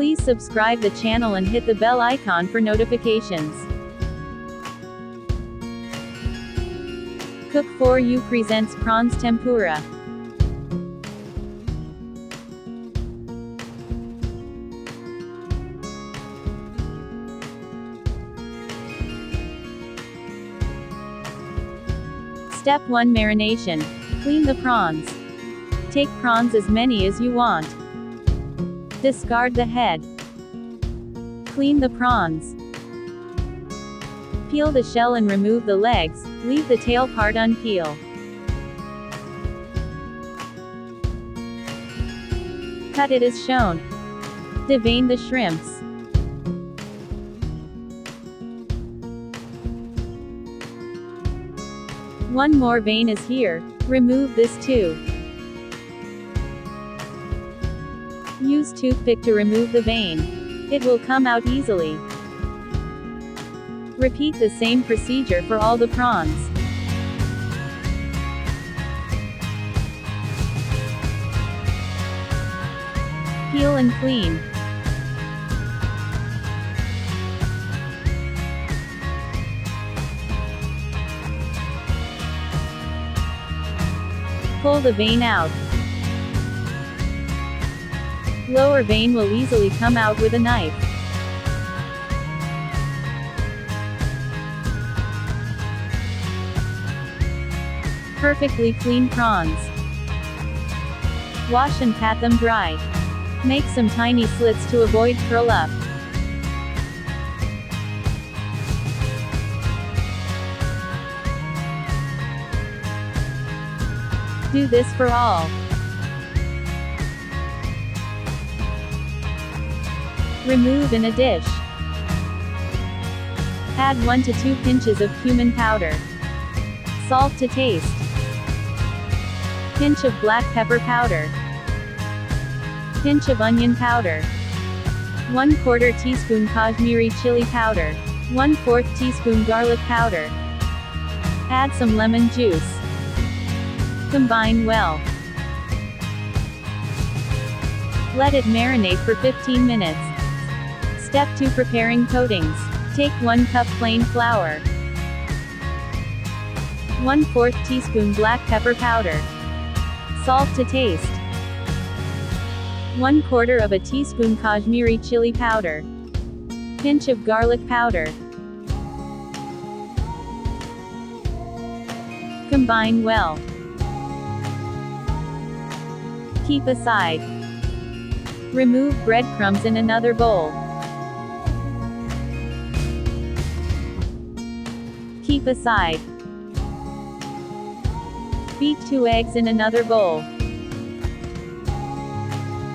Please subscribe the channel and hit the bell icon for notifications. Cook for You presents Prawns Tempura. Step 1: Marination. Clean the prawns. Take prawns as many as you want. Discard the head. Clean the prawns. Peel the shell and remove the legs, leave the tail part unpeeled. Cut it as shown. Devein the shrimps. One more vein is here, remove this too. Use toothpick to remove the vein. It will come out easily. Repeat the same procedure for all the prawns. Peel and clean. Pull the vein out. Lower vein will easily come out with a knife. Perfectly clean prawns. Wash and pat them dry. Make some tiny slits to avoid curl up. Do this for all. Remove in a dish. Add 1 to 2 pinches of cumin powder. Salt to taste. Pinch of black pepper powder. Pinch of onion powder. 1/4 teaspoon Kashmiri chili powder. 1/4 teaspoon garlic powder. Add some lemon juice. Combine well. Let it marinate for 15 minutes. Step 2: Preparing coatings. Take 1 cup plain flour. 1/4 teaspoon black pepper powder. Salt to taste. 1/4 of a teaspoon Kashmiri chili powder. Pinch of garlic powder. Combine well. Keep aside. Remove breadcrumbs in another bowl. Keep aside. Beat 2 eggs in another bowl.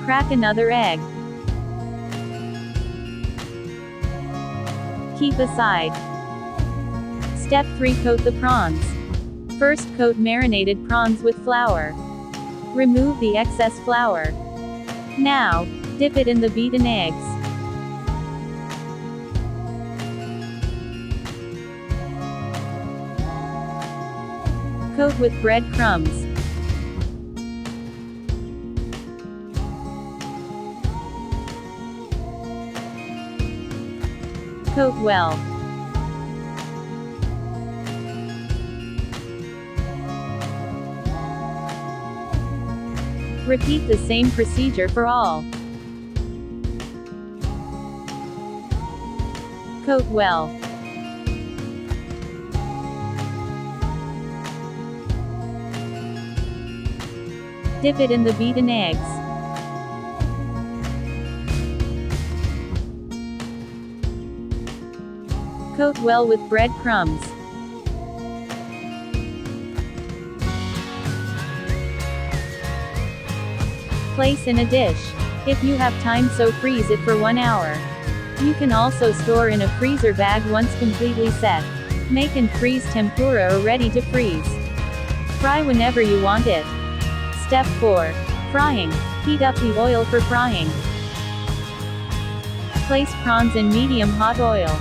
Crack another egg. Keep aside. Step 3: Coat the prawns. First, coat marinated prawns with flour. Remove the excess flour. Now, dip it in the beaten eggs. Coat with breadcrumbs. Coat well. Repeat the same procedure for all. Coat well. Dip it in the beaten eggs. Coat well with breadcrumbs. Place in a dish. If you have time, so freeze it for 1 hour. You can also store in a freezer bag once completely set. Make and freeze tempura or ready to freeze. Fry whenever you want it. Step 4: Frying. Heat up the oil for frying. Place prawns in medium hot oil.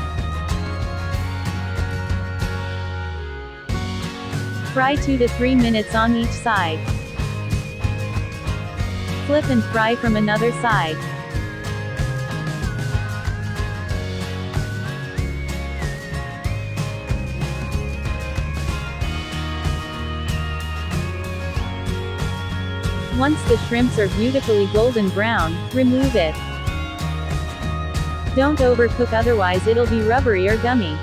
Fry 2 to 3 minutes on each side. Flip and fry from another side. Once the shrimps are beautifully golden brown, remove it. Don't overcook, otherwise it'll be rubbery or gummy.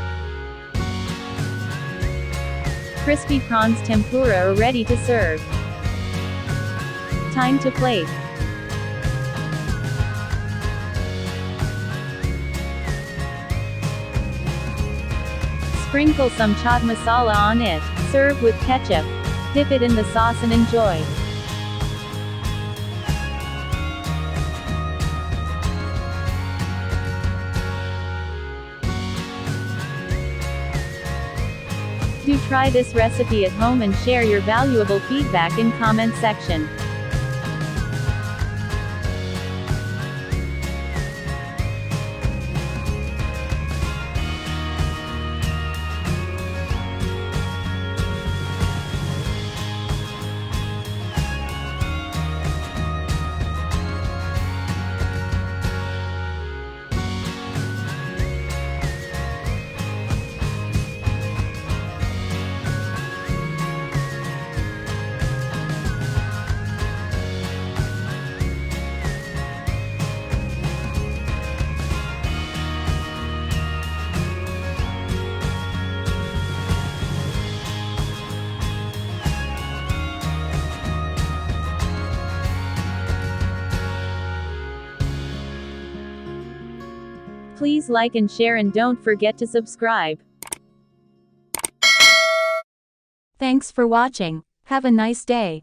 Crispy prawns tempura are ready to serve. Time to plate. Sprinkle some chaat masala on it. Serve with ketchup. Dip it in the sauce and enjoy. Do try this recipe at home and share your valuable feedback in comment section. Please like and share and don't forget to subscribe. Thanks for watching. Have a nice day.